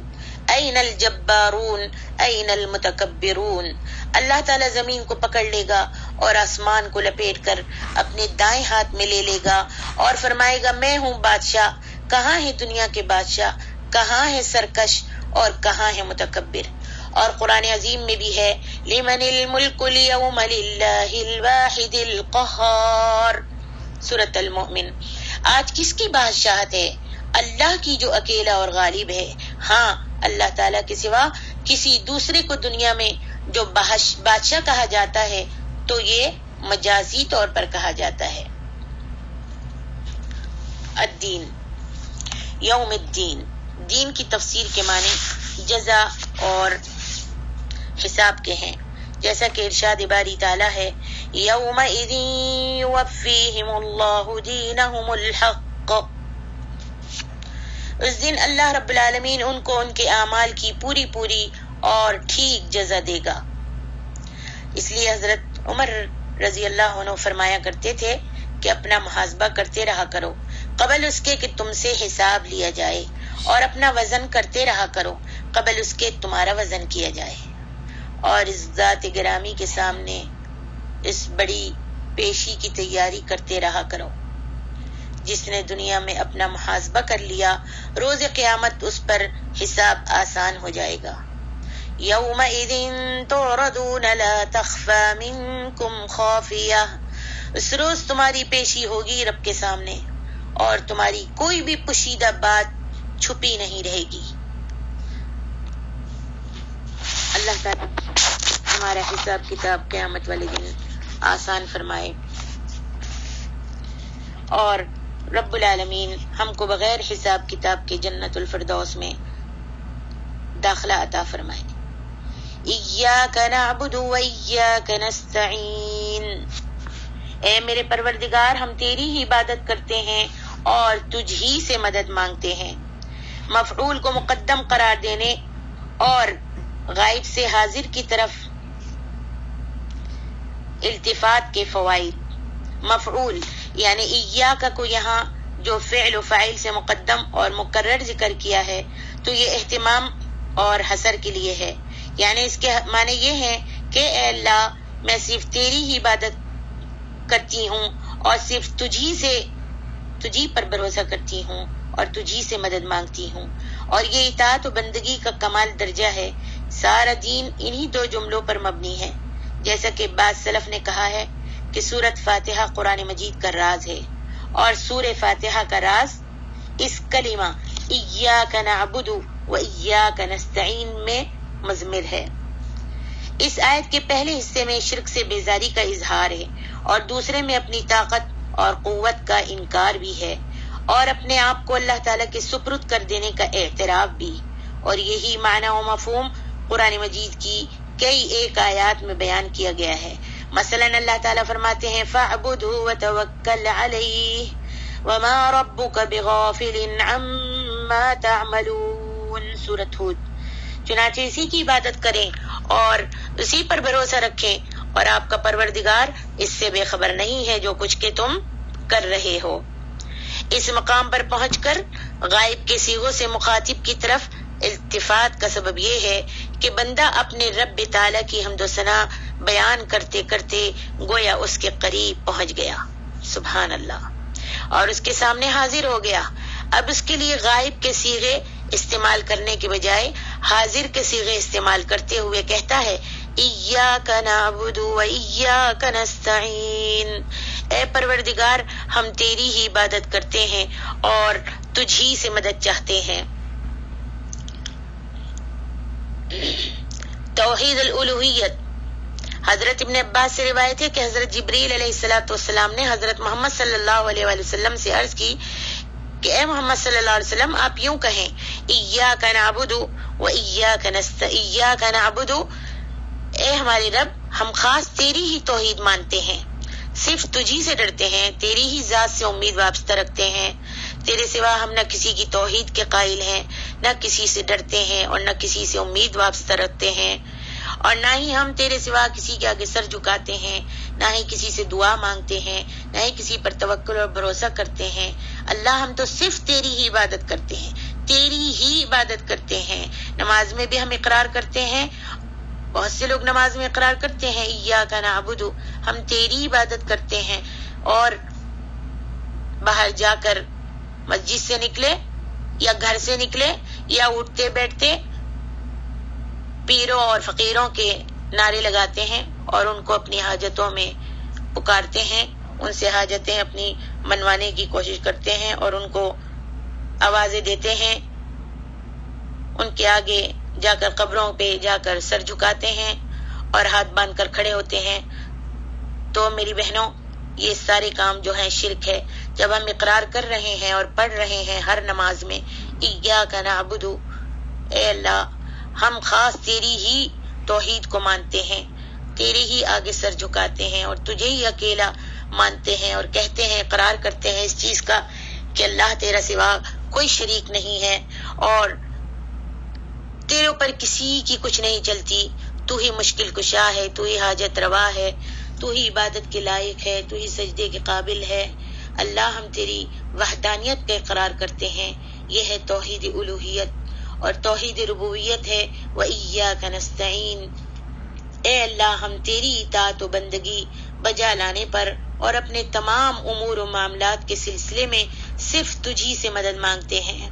این الجبارون این المتکبرون۔ اللہ تعالیٰ زمین کو پکڑ لے گا اور آسمان کو لپیٹ کر اپنے دائیں ہاتھ میں لے لے گا اور فرمائے گا میں ہوں بادشاہ، کہاں ہے دنیا کے بادشاہ، کہاں ہے سرکش اور کہاں ہے متکبر۔ اور قرآن عظیم میں بھی ہے لمن الملک اليوم للہ الواحد القہار، سورۃ المؤمن۔ آج کس کی بادشاہت ہے؟ اللہ کی جو اکیلا اور غالب ہے۔ ہاں، اللہ تعالیٰ کے سوا کسی دوسرے کو دنیا میں جو بادشاہ کہا جاتا ہے تو یہ مجازی طور پر کہا جاتا ہے۔ الدین، یوم الدین، دین کی تفسیر کے معنی جزا اور حساب کے ہیں، جیسا کہ ارشاد باری تعالیٰ ہے یومئذ یوفیہم اللہ دینہم الحق، اس دن اللہ رب العالمین ان کو ان کے اعمال کی پوری پوری اور ٹھیک جزا دے گا۔ اس لیے حضرت عمر رضی اللہ عنہ فرمایا کرتے تھے کہ اپنا محاسبہ کرتے رہا کرو قبل اس کے کہ تم سے حساب لیا جائے، اور اپنا وزن کرتے رہا کرو قبل اس کے تمہارا وزن کیا جائے، اور اس ذات گرامی کے سامنے اس بڑی پیشی کی تیاری کرتے رہا کرو۔ جس نے دنیا میں اپنا محاسبہ کر لیا، روز قیامت اس پر حساب آسان ہو جائے گا۔ یومئذ تعرضون لا تخفى منکم خافیہ، اس روز تمہاری پیشی ہوگی رب کے سامنے اور تمہاری کوئی بھی پوشیدہ بات چھپی نہیں رہے گی۔ اللہ تعالیٰ ہمارا حساب کتاب قیامت والے دن آسان فرمائے، اور رب العالمین ہم کو بغیر حساب کتاب کے جنت الفردوس میں داخلہ عطا فرمائے۔ ایاک نعبد و ایاک نستعین، اے میرے پروردگار ہم تیری ہی عبادت کرتے ہیں اور تجھ ہی سے مدد مانگتے ہیں۔ مفعول کو مقدم قرار دینے اور غائب سے حاضر کی طرف التفات کے فوائد۔ مفعول یعنی ایاک کو یہاں جو فعل و فاعل سے مقدم اور مکرر ذکر کیا ہے تو یہ اہتمام اور حصر کے لیے ہے، یعنی اس کے معنی یہ ہے کہ اے اللہ میں صرف تیری ہی عبادت کرتی ہوں اور صرف تجھی پر بھروسہ کرتی ہوں اور تجھی سے مدد مانگتی ہوں، اور یہ اطاعت و بندگی کا کمال درجہ ہے۔ سارا دین انہی دو جملوں پر مبنی ہے، جیسا کہ بعض سلف نے کہا ہے کہ سورۃ فاتحہ قرآن مجید کا راز ہے، اور سورہ فاتحہ کا راز اس کلمہ ایاک نعبد و ایاک نستعین میں مضمر ہے۔ اس آیت کے پہلے حصے میں شرک سے بیزاری کا اظہار ہے، اور دوسرے میں اپنی طاقت اور قوت کا انکار بھی ہے، اور اپنے آپ کو اللہ تعالیٰ کے سپرد کر دینے کا اعتراف بھی، اور یہی معنی و مفہوم قرآن مجید کی کئی ایک آیات میں بیان کیا گیا ہے۔ مثلا اللہ تعالیٰ فرماتے ہیں فَاعْبُدْهُ وَتَوَكَّلْ عَلَيْهِ وَمَا رَبُّكَ بِغَافِلٍ عَمَّا تَعْمَلُونَ، سورۃ ہود۔ چنانچہ اسی کی عبادت کریں اور اسی پر بھروسہ رکھیں، اور آپ کا پروردگار اس سے بے خبر نہیں ہے جو کچھ کہ تم کر رہے ہو۔ اس مقام پر پہنچ کر غائب کے صیغوں سے مخاطب کی طرف التفات کا سبب یہ ہے کہ بندہ اپنے رب تعالیٰ کی حمد و ثنا بیان کرتے کرتے گویا اس کے قریب پہنچ گیا، سبحان اللہ، اور اس کے سامنے حاضر ہو گیا۔ اب اس کے لیے غائب کے صیغے استعمال کرنے کے بجائے حاضر کے صیغے استعمال کرتے ہوئے کہتا ہے ایاک نعبد و ایاک نستعین، اے پروردگار ہم تیری ہی عبادت کرتے ہیں اور تجھ ہی سے مدد چاہتے ہیں۔ توحید الالوہیت، حضرت ابن عباس سے روایت ہے کہ حضرت جبریل علیہ السلام نے حضرت محمد صلی اللہ علیہ وآلہ وسلم سے عرض کی کہ اے محمد صلی اللہ علیہ وسلم، آپ یوں کہیں ایاک نعبد و ایاک نعبد، اے ہمارے رب، ہم خاص تیری ہی توحید مانتے ہیں، صرف تجھی سے ڈرتے ہیں، تیری ہی ذات سے امید وابستہ رکھتے ہیں، تیرے سوا ہم نہ کسی کی توحید کے قائل ہیں، نہ کسی سے ڈرتے ہیں اور نہ کسی سے امید وابستہ رکھتے ہیں، اور نہ ہی ہم تیرے سوا کسی کے آگے سر جھکاتے ہیں، نہ ہی کسی سے دعا مانگتے ہیں، نہ ہی کسی پر توکل اور بھروسہ کرتے ہیں۔ اللہ، ہم تو صرف تیری ہی عبادت کرتے ہیں، تیری ہی عبادت کرتے ہیں۔ نماز میں بھی ہم اقرار کرتے ہیں، بہت سے لوگ نماز میں اقرار کرتے ہیں ایاک نعبد، ہم تیری عبادت کرتے ہیں، اور باہر جا کر مسجد سے نکلے یا گھر سے نکلے یا اٹھتے بیٹھتے پیروں اور فقیروں کے نعرے لگاتے ہیں اور ان کو اپنی حاجتوں میں پکارتے ہیں، ان سے حاجتیں اپنی منوانے کی کوشش کرتے ہیں اور ان کو آوازیں دیتے ہیں، ان کے آگے جا کر قبروں پہ جا کر سر جھکاتے ہیں اور ہاتھ باندھ کر کھڑے ہوتے ہیں۔ تو میری بہنوں، یہ سارے کام جو ہیں شرک ہے۔ جب ہم اقرار کر رہے ہیں اور پڑھ رہے ہیں ہر نماز میں ایاک نعبد، اے اللہ، ہم خاص تیری ہی توحید کو مانتے ہیں، تیرے ہی آگے سر جھکاتے ہیں اور تجھے ہی اکیلا مانتے ہیں، اور کہتے ہیں، اقرار کرتے ہیں اس چیز کا کہ اللہ تیرا سوا کوئی شریک نہیں ہے اور تیرے اوپر کسی کی کچھ نہیں چلتی، تو ہی مشکل کشا ہے، تو ہی حاجت روا ہے، تو ہی عبادت کے لائق ہے، تو ہی سجدے کے قابل ہے۔ اللہ، ہم تیری وحدانیت کا اقرار کرتے ہیں۔ یہ ہے توحید الوہیت، اور توحید ربوبیت ہے وَإِيَّاكَ نَسْتَعِينُ، اے اللہ، ہم تیری اطاعت و بندگی بجا لانے پر اور اپنے تمام امور و معاملات کے سلسلے میں صرف تجھی سے مدد مانگتے ہیں۔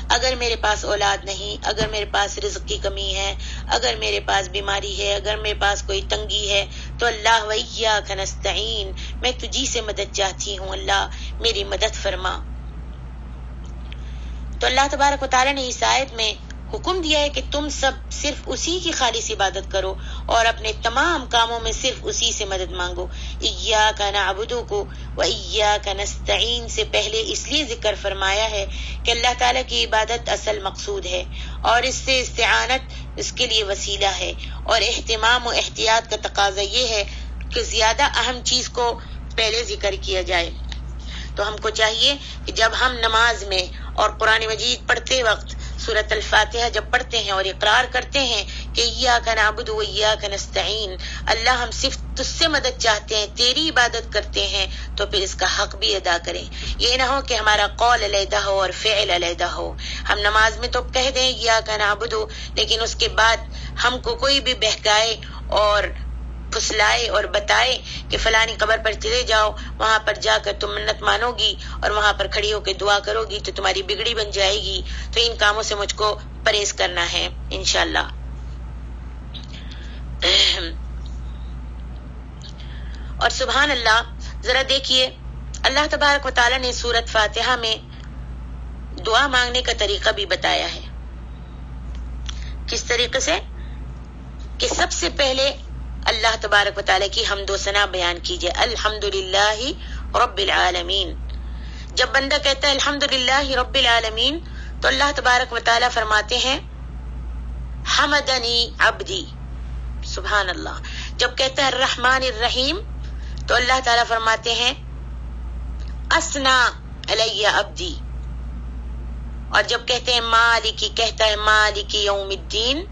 اگر میرے پاس اولاد نہیں، اگر میرے پاس رزق کی کمی ہے، اگر میرے پاس بیماری ہے، اگر میرے پاس کوئی تنگی ہے، تو اللہ وَإِيَّاكَ نَسْتَعِينُ، میں تجھی سے مدد چاہتی ہوں، اللہ میری مدد فرما۔ تو اللہ تبارک و تعالیٰ نے اس آیت میں حکم دیا ہے کہ تم سب صرف اسی کی خالص عبادت کرو اور اپنے تمام کاموں میں صرف اسی سے مدد مانگو۔ ایاک نعبد کو وایاک نستعین سے پہلے اس لیے ذکر فرمایا ہے کہ اللہ تعالیٰ کی عبادت اصل مقصود ہے اور اس سے استعانت اس کے لیے وسیلہ ہے، اور اہتمام و احتیاط کا تقاضا یہ ہے کہ زیادہ اہم چیز کو پہلے ذکر کیا جائے۔ تو ہم کو چاہیے کہ جب ہم نماز میں اور قرآن مجید پڑھتے وقت سورۃ الفاتحہ جب پڑھتے ہیں اور اقرار کرتے ہیں کہ ایاک نعبد و ایاک نستعین، اللہ ہم صرف تجھ سے مدد چاہتے ہیں، تیری عبادت کرتے ہیں، تو پھر اس کا حق بھی ادا کریں۔ یہ نہ ہو کہ ہمارا قول علیحدہ ہو اور فعل علیحدہ ہو۔ ہم نماز میں تو کہہ دیں ایاک نعبد، لیکن اس کے بعد ہم کو کوئی بھی بہکائے اور پھسلائے اور بتائے کہ فلانی قبر پر چلے جاؤ، وہاں پر جا کر تم منت مانو گی اور وہاں پر کھڑی ہو کے دعا کرو گی تو تمہاری بگڑی بن جائے گی، تو ان کاموں سے مجھ کو پرہیز کرنا ہے انشاءاللہ۔ اور سبحان اللہ، ذرا دیکھیے اللہ تبارک و تعالیٰ نے سورۃ فاتحہ میں دعا مانگنے کا طریقہ بھی بتایا ہے۔ کس طریقے سے؟ کہ سب سے پہلے اللہ تبارک و تعالیٰ کی حمد و ثنا بیان کیجئے، الحمدللہ رب العالمین۔ جب بندہ کہتا ہے الحمدللہ رب العالمین تو اللہ تبارک و تعالیٰ فرماتے ہیں حمدنی عبدی، سبحان اللہ۔ جب کہتا ہے الرحمن الرحیم تو اللہ تعالیٰ فرماتے ہیں اثنا علی عبدی، اور جب کہتے ہیں مالکی، کہتا ہے مالکی یوم الدین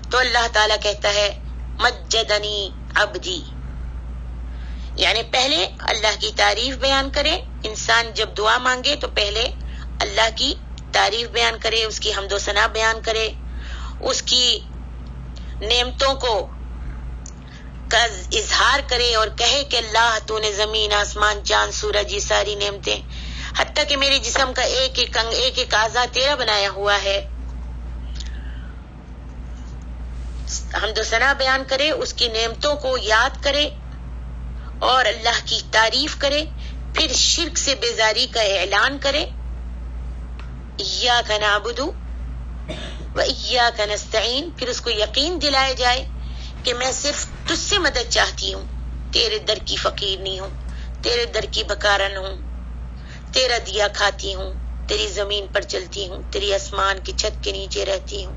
تو اللہ تعالیٰ کہتا ہے مجدنی عبدی۔ یعنی پہلے اللہ کی تعریف بیان کرے، انسان جب دعا مانگے تو پہلے اللہ کی تعریف بیان کرے، اس کی حمد و ثنا بیان کرے، اس کی نعمتوں کو کا اظہار کرے اور کہے کہ اللہ تو نے زمین آسمان چاند سورج یہ ساری نعمتیں، حتیٰ کہ میرے جسم کا ایک ایک انگ ایک ایک اعضا تیرا بنایا ہوا ہے، حمد و ثنا بیان کرے، اس کی نعمتوں کو یاد کرے اور اللہ کی تعریف کرے، پھر شرک سے بیزاری کا اعلان کرے ایاک نعبد و ایاک نستعین، پھر اس کو یقین دلایا جائے کہ میں صرف تجھ سے مدد چاہتی ہوں، تیرے در کی فقیر نہیں ہوں، تیرے در کی بکارن ہوں، تیرا دیا کھاتی ہوں، تیری زمین پر چلتی ہوں، تیری آسمان کی چھت کے نیچے رہتی ہوں،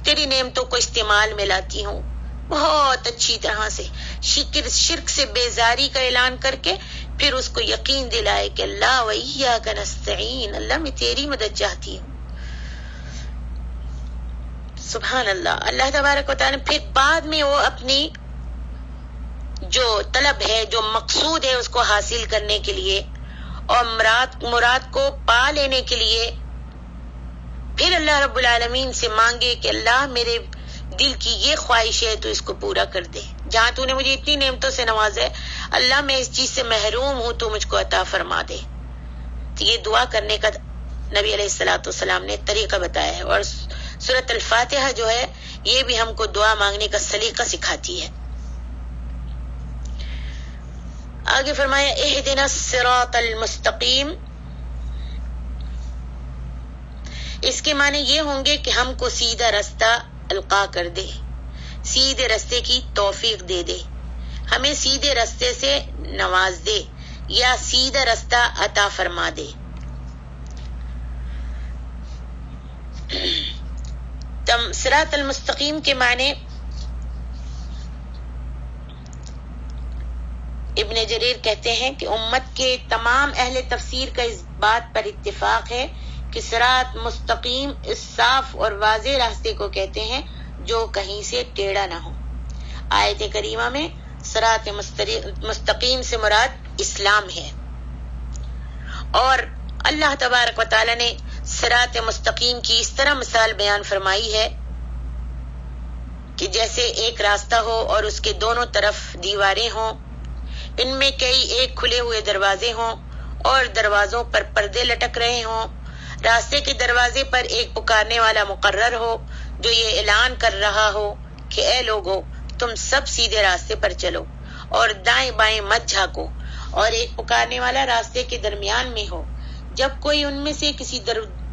تیری نعمتوں کو استعمال میں لاتی ہوں، بہت اچھی طرح سے شرک سے بیزاری کا اعلان کر کے پھر اس کو یقین دلائے کہ اللہ و ایاک نستعین، اللہ میں تیری مدد چاہتی ہوں۔ سبحان اللہ۔ اللہ تبارک و تعالیٰ پھر بعد میں وہ اپنی جو طلب ہے، جو مقصود ہے، اس کو حاصل کرنے کے لیے اور مراد کو پا لینے کے لیے پھر اللہ رب العالمین سے مانگے کہ اللہ میرے دل کی یہ خواہش ہے تو اس کو پورا کر دے، جہاں تو نے مجھے اتنی نعمتوں سے نوازا ہے اللہ میں اس چیز سے محروم ہوں تو مجھ کو عطا فرما دے۔ تو یہ دعا کرنے کا نبی علیہ السلام نے طریقہ بتایا ہے، اور سورۃ الفاتحہ جو ہے یہ بھی ہم کو دعا مانگنے کا سلیقہ سکھاتی ہے۔ آگے فرمایا اہدنا الصراط المستقیم، اس کے معنی یہ ہوں گے کہ ہم کو سیدھا رستہ القا کر دے، سیدھے رستے کی توفیق دے دے، ہمیں سیدھے رستے سے نواز دے یا سیدھا رستہ عطا فرما دے۔ صراط المستقیم کے معنی ابن جریر کہتے ہیں کہ امت کے تمام اہل تفسیر کا اس بات پر اتفاق ہے کہ صراط مستقیم اس صاف اور واضح راستے کو کہتے ہیں جو کہیں سے ٹیڑھا نہ ہو۔ آیت کریمہ میں صراط مستقیم سے مراد اسلام ہے، اور اللہ تبارک و تعالی نے صراط مستقیم کی اس طرح مثال بیان فرمائی ہے کہ جیسے ایک راستہ ہو اور اس کے دونوں طرف دیواریں ہوں، ان میں کئی ایک کھلے ہوئے دروازے ہوں اور دروازوں پر پردے لٹک رہے ہوں، راستے کے دروازے پر ایک پکارنے والا مقرر ہو جو یہ اعلان کر رہا ہو کہ اے لوگو تم سب سیدھے راستے پر چلو اور دائیں بائیں مت جھانکو، اور ایک پکارنے والا راستے کے درمیان میں ہو، جب کوئی ان میں سے کسی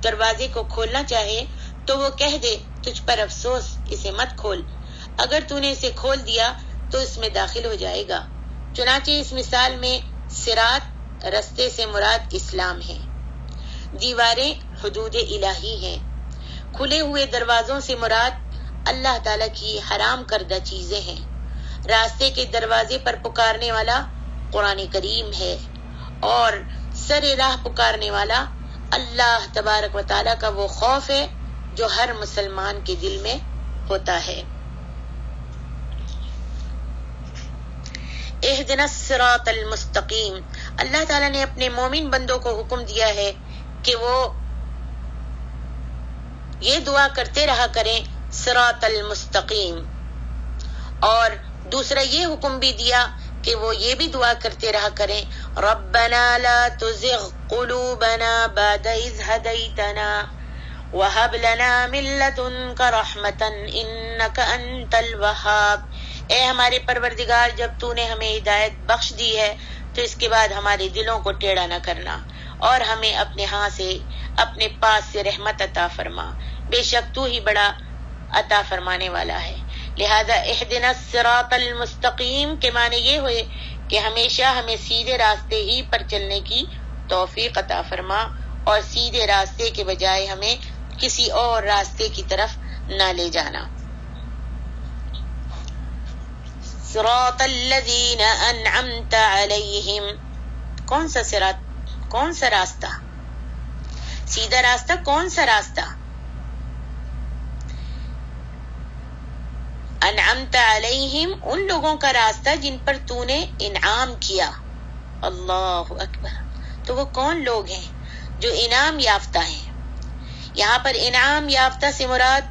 دروازے کو کھولنا چاہے تو وہ کہہ دے تجھ پر افسوس، اسے مت کھول، اگر تو نے اسے کھول دیا تو اس میں داخل ہو جائے گا۔ چنانچہ اس مثال میں صراط رستے سے مراد اسلام ہے، دیواریں حدود الہی ہیں، کھلے ہوئے دروازوں سے مراد اللہ تعالیٰ کی حرام کردہ چیزیں ہیں، راستے کے دروازے پر پکارنے والا قرآن کریم ہے، اور سر راہ پکارنے والا اللہ تبارک و تعالیٰ کا وہ خوف ہے جو ہر مسلمان کے دل میں ہوتا ہے۔ اہدنا الصراط المستقیم، اللہ تعالیٰ نے اپنے مومن بندوں کو حکم دیا ہے کہ وہ یہ دعا کرتے رہا کریں صراط المستقیم، اور دوسرا یہ حکم بھی دیا کہ وہ یہ بھی دعا کرتے رہا کریں ربنا لا تزغ قلوبنا بعد اذ ہدیتنا وہب لنا من لدنک رحمۃ انک انت الوہاب، اے ہمارے پروردگار جب تو نے ہمیں ہدایت بخش دی ہے تو اس کے بعد ہمارے دلوں کو ٹیڑھا نہ کرنا اور ہمیں اپنے ہاں سے اپنے پاس سے رحمت عطا فرما، بے شک تو ہی بڑا عطا فرمانے والا ہے۔ لہذا اہدنا الصراط المستقیم کے معنی یہ ہوئے کہ ہمیشہ ہمیں سیدھے راستے ہی پر چلنے کی توفیق عطا فرما، اور سیدھے راستے کے بجائے ہمیں کسی اور راستے کی طرف نہ لے جانا۔ صراط الذین انعمت علیہم، کون سا صراط، کون سا راستہ، سیدھا راستہ، کون سا راستہ؟ انعمت علیہم، ان لوگوں کا راستہ جن پر تو نے انعام کیا۔ اللہ اکبر، تو وہ کون لوگ ہیں جو انعام یافتہ ہیں؟ یہاں پر انعام یافتہ سے مراد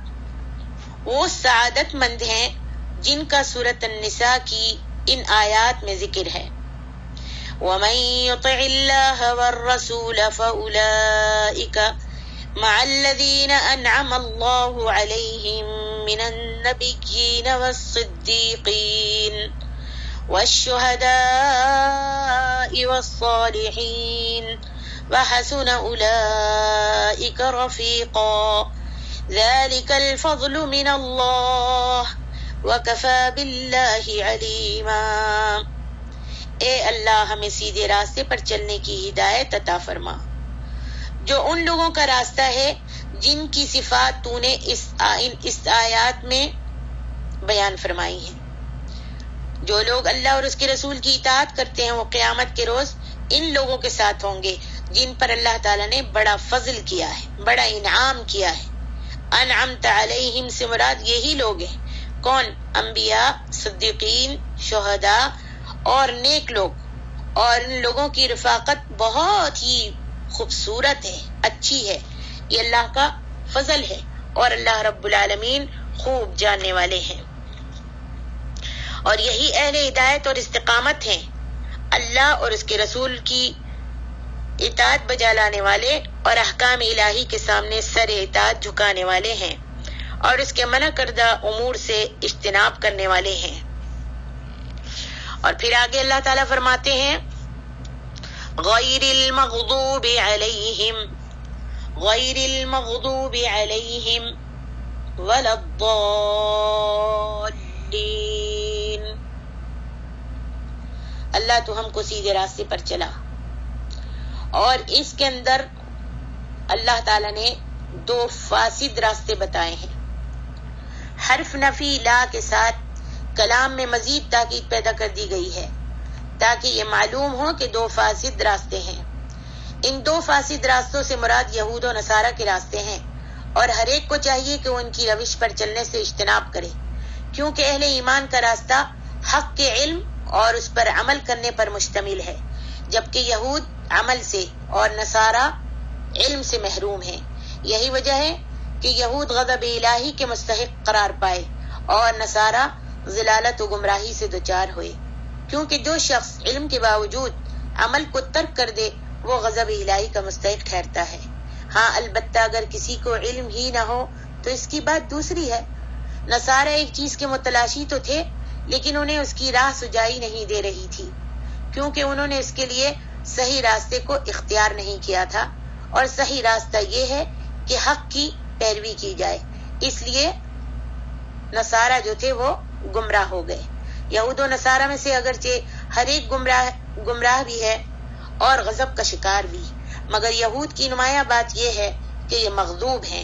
وہ سعادت مند ہیں جن کا سورۃ النساء کی ان آیات میں ذکر ہے۔ وَمَن يُطِعِ اللَّهَ وَالرَّسُولَ فَأُولَئِكَ مع الذين أنعم الله عليهم من النبيين والصديقين والشهداء والصالحين وحسن أولئك رفيقا ذلك الفضل من الله وكفى بالله عليما۔ اے اللہ ہمیں سیدھے راستے پر چلنے کی ہدایت عطا فرما، جو ان لوگوں کا راستہ ہے جن کی صفات تو نے اس آیات میں بیان فرمائی ہیں۔ جو لوگ اللہ اور اس کے رسول کی اطاعت کرتے ہیں وہ قیامت کے روز ان لوگوں کے ساتھ ہوں گے جن پر اللہ تعالیٰ نے بڑا فضل کیا ہے، بڑا انعام کیا ہے۔ انعمت علیہم سے مراد یہی لوگ ہیں۔ کون؟ انبیاء، صدیقین، شہداء اور نیک لوگ۔ اور ان لوگوں کی رفاقت بہت ہی خوبصورت ہے، اچھی ہے، یہ اللہ کا فضل ہے اور اللہ رب العالمین خوب جاننے والے ہیں۔ اور یہی اہل ہدایت اور استقامت ہیں، اللہ اور اس کے رسول کی اطاعت بجا لانے والے اور احکام الہی کے سامنے سر اطاعت جھکانے والے ہیں اور اس کے منع کردہ امور سے اجتناب کرنے والے ہیں۔ اور پھر آگے اللہ تعالیٰ فرماتے ہیں غیر المغضوب علیہم ولا الضالین۔ اللہ تو ہم کو سیدھے راستے پر چلا، اور اس کے اندر اللہ تعالیٰ نے 2 فاسد راستے بتائے ہیں۔ حرف نفی لا کے ساتھ کلام میں مزید تاکید پیدا کر دی گئی ہے تاکہ یہ معلوم ہو کہ 2 فاسد راستے ہیں۔ ان 2 فاسد راستوں سے مراد یہود و نصارہ کے راستے ہیں، اور ہر ایک کو چاہیے کہ وہ ان کی روش پر چلنے سے اجتناب کرے، کیونکہ اہل ایمان کا راستہ حق کے علم اور اس پر عمل کرنے پر مشتمل ہے، جبکہ یہود عمل سے اور نصارہ علم سے محروم ہیں۔ یہی وجہ ہے کہ یہود غضب الہی کے مستحق قرار پائے اور نصارہ ضلالت و گمراہی سے دوچار ہوئے، کیونکہ جو شخص علم کے باوجود عمل کو ترک کر دے وہ غضب الہی کا مستحق ٹھہرتا ہے۔ ہاں البتہ اگر کسی کو علم ہی نہ ہو تو اس کی بات دوسری ہے۔ نصارہ ایک چیز کے متلاشی تو تھے لیکن انہیں اس کی راہ سجائی نہیں دے رہی تھی، کیونکہ انہوں نے اس کے لیے صحیح راستے کو اختیار نہیں کیا تھا، اور صحیح راستہ یہ ہے کہ حق کی پیروی کی جائے، اس لیے نصارہ جو تھے وہ گمراہ ہو گئے۔ یہود و نصارہ میں سے اگرچہ ہر ایک گمراہ بھی ہے اور غضب کا شکار بھی، مگر یہود کی نمایاں بات یہ ہے کہ یہ مغضوب ہیں،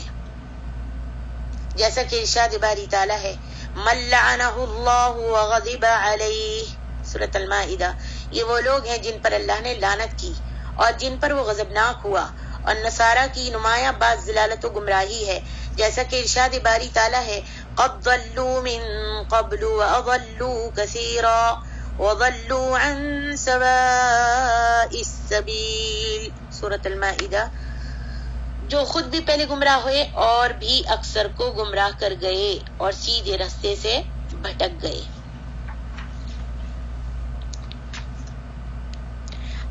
جیسا کہ ارشاد باری تعالیٰ ہے من لعنہ اللہ وغضب علیہ، سورۃ المائدہ۔ یہ وہ لوگ ہیں جن پر اللہ نے لعنت کی اور جن پر وہ غضبناک ہوا۔ اور نصارہ کی نمایاں بات ضلالت و گمراہی ہے، جیسا کہ ارشاد باری تعالیٰ ہے قد ضلوا من قبل واضلوا كثيرا وضلوا عن سواء السبيل، سورۃ المائدہ۔ جو خود بھی پہلے گمراہ ہوئے اور بھی اکثر کو گمراہ کر گئے اور سیدھے راستے سے بھٹک گئے۔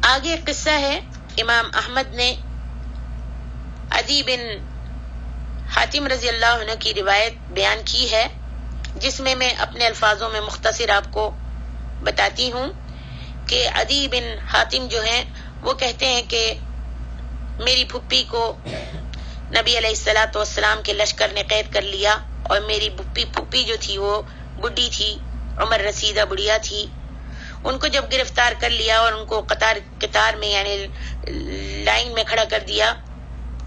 آگے قصہ ہے، امام احمد نے عدی بن حاتم رضی اللہ عنہ کی روایت بیان کی ہے، جس میں میں اپنے الفاظوں میں مختصر آپ کو بتاتی ہوں کہ عدی بن حاتم جو ہیں وہ کہتے ہیں کہ میری پھپھی کو نبی علیہ السلام کے لشکر نے قید کر لیا، اور میری پھپھی جو تھی وہ بڈھی تھی، عمر رسیدہ بڑھیا تھی۔ ان کو جب گرفتار کر لیا اور ان کو قطار میں یعنی لائن میں کھڑا کر دیا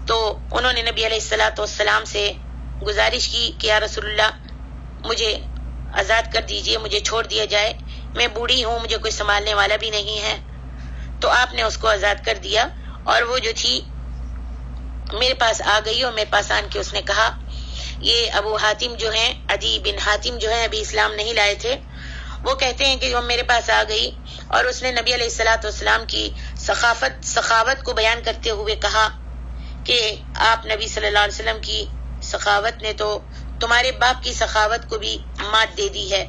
تو انہوں نے نبی علیہ السلام سے گزارش کی کہ یا رسول اللہ مجھے آزاد کر دیجئے، مجھے چھوڑ دیا جائے، میں بوڑھی ہوں، مجھے کوئی سنبھالنے والا بھی نہیں ہے۔ تو آپ نے اس کو آزاد کر دیا، اور وہ جو تھی میرے پاس آ گئی، اور میرے پاس آن کے اس نے کہا، یہ ابو حاتم جو ہیں، عدی بن حاتم جو ہیں، ابھی اسلام نہیں لائے تھے، وہ کہتے ہیں کہ وہ میرے پاس آ گئی اور اس نے نبی علیہ السلام کی سخاوت کو بیان کرتے ہوئے کہا کہ آپ نبی صلی اللہ علیہ وسلم کی سخاوت نے تو تمہارے باپ کی سخاوت کو بھی مات دے دی ہے،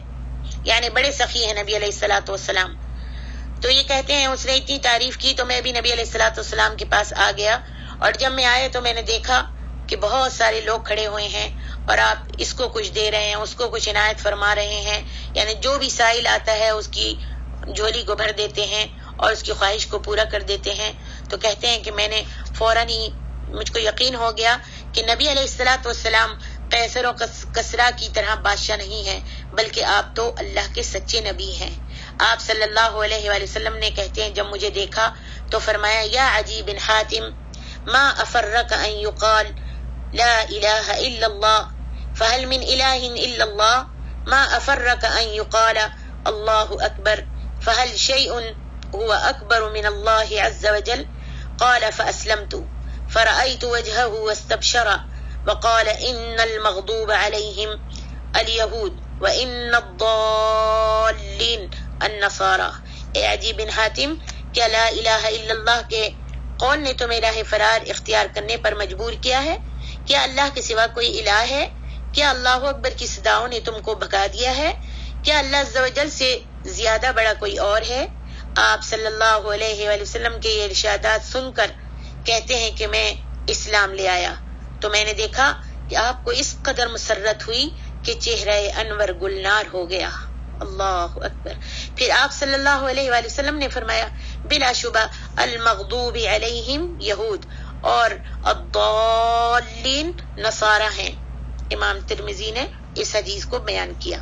یعنی بڑے سخی ہیں نبی علیہ السلام۔ تو یہ کہتے ہیں اس نے اتنی تعریف کی تو میں بھی نبی علیہ السلام کے پاس آ گیا، اور جب میں آیا تو میں نے دیکھا کہ بہت سارے لوگ کھڑے ہوئے ہیں اور آپ اس کو کچھ دے رہے ہیں، اس کو کچھ عنایت فرما رہے ہیں، یعنی جو بھی سائل آتا ہے اس کی جھولی کو بھر دیتے ہیں اور اس کی خواہش کو پورا کر دیتے ہیں۔ تو کہتے ہیں کہ میں نے فوراً ہی مجھ کو یقین ہو گیا کہ نبی علیہ الصلوۃ والسلام قیصر و کسریٰ کی طرح بادشاہ نہیں ہیں، بلکہ آپ تو اللہ کے سچے نبی ہیں۔ آپ صلی اللہ علیہ وآلہ وسلم نے کہتے ہیں جب مجھے دیکھا تو فرمایا یا عدی بن حاتم ما افرک ان یقال لا الہ الا اللہ فهل من الہ الا اللہ ما افرک ان یقال اللہ اکبر فهل شیء هو اکبر من اللہ عز وجل قال فاسلمت فرأيت وجهه واستبشر وقال ان المغضوب عليهم اليهود وان الضالين النصارى۔ اے عدی بن حاتم، کیا لا الہ الا اللہ کے قول نے تمہیں راہ فرار اختیار کرنے پر مجبور کیا ہے؟ کیا اللہ کے سوا کوئی الہ ہے؟ کیا اللہ اکبر کی صداؤں نے تم کو بھگا دیا ہے؟ کیا اللہ عز و جل سے زیادہ بڑا کوئی اور ہے؟ آپ صلی اللہ علیہ وآلہ وسلم کے یہ ارشادات سن کر کہتے ہیں کہ میں اسلام لے آیا تو میں نے دیکھا کہ آپ کو اس قدر مسرت ہوئی کہ چہرہ انور گلنار ہو گیا۔ اللہ اکبر۔ پھر آپ صلی اللہ علیہ وآلہ وسلم نے فرمایا بلا شبہ المغضوب علیہم یہود اور الضالین نصارہ ہیں۔ امام ترمذی نے اس حدیث کو بیان کیا۔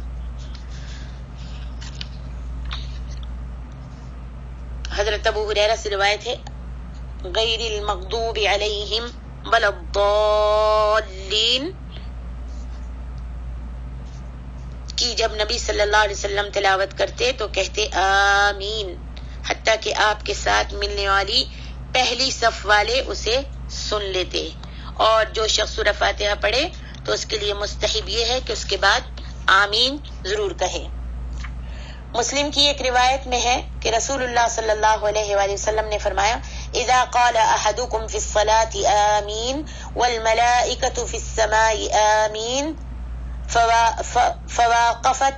حضرت ابو ہریرہ سے روایت ہے غیر المغضوب علیہم ولا الضالین کی جب نبی صلی اللہ علیہ وسلم تلاوت کرتے تو کہتے آمین، حتیٰ کہ آپ کے ساتھ ملنے والی پہلی صف والے اسے سن لیتے، اور جو شخص سورہ فاتحہ پڑھے تو اس کے لیے مستحب یہ ہے کہ اس کے بعد آمین ضرور کہے۔ مسلم کی ایک روایت میں ہے کہ رسول اللہ صلی اللہ علیہ وآلہ وسلم نے فرمایا اذا قال احدكم في الصلاة آمین والملائکة في السماء آمین فواقفت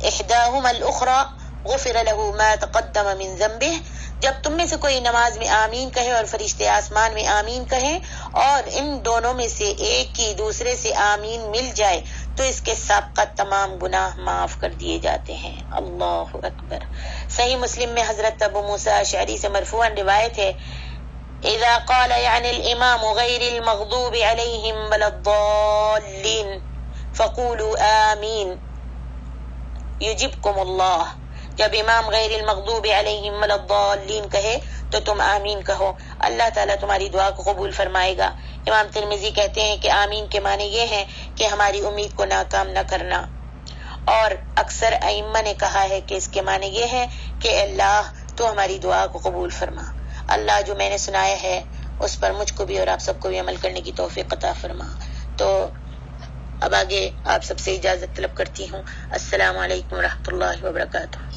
احداهما الاخرى غفر له ما تقدم من ذنبه۔ جب تم میں سے کوئی نماز میں آمین کہے اور فرشتے آسمان میں آمین کہیں اور ان دونوں میں سے ایک کی دوسرے سے آمین مل جائے تو اس کے سابقہ تمام گناہ معاف کر دیے جاتے ہیں۔ اللہ اکبر۔ صحیح مسلم میں حضرت ابو موسیٰ اشعری سے مرفوعاً روایت ہے اذا قال يعني الامام غير المغضوب عليهم ولا الضالين فقولوا آمین یجبکم اللہ۔ جب امام غیر المغضوب علیہم ولا الضالین کہے تو تم آمین کہو، اللہ تعالیٰ تمہاری دعا کو قبول فرمائے گا۔ امام ترمذی کہتے ہیں کہ آمین کے معنی یہ ہیں کہ ہماری امید کو ناکام نہ کرنا، اور اکثر ائمہ نے کہا ہے کہ اس کے معنی یہ ہے کہ اللہ تو ہماری دعا کو قبول فرما۔ اللہ جو میں نے سنایا ہے اس پر مجھ کو بھی اور آپ سب کو بھی عمل کرنے کی توفیق عطا فرما۔ تو اب آگے آپ سب سے اجازت طلب کرتی ہوں۔ السلام علیکم ورحمۃ اللہ وبرکاتہ۔